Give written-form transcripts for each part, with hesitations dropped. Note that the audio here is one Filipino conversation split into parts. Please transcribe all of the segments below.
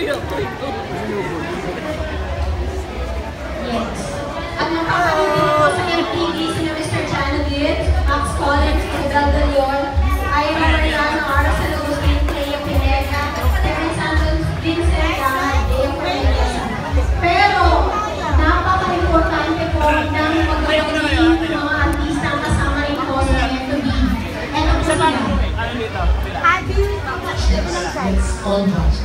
Yes. At napakalitin po sa MPD sina Mr. Janadit, Max Collins, Isabel De Leon, Ira Mariano, Ara Salugustin, Clea Pineda, Terence Santos, Vincent Gahan, Deo Cornelius. Pero, napaka-importante po ng pagkakaroon ng mga artista ang kasama rin po sa MPD. Ito po sila. Let's all touch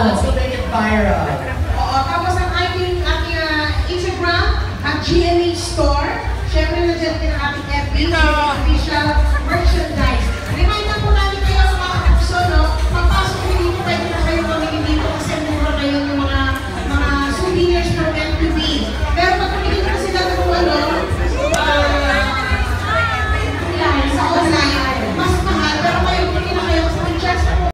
Let's go make it viral.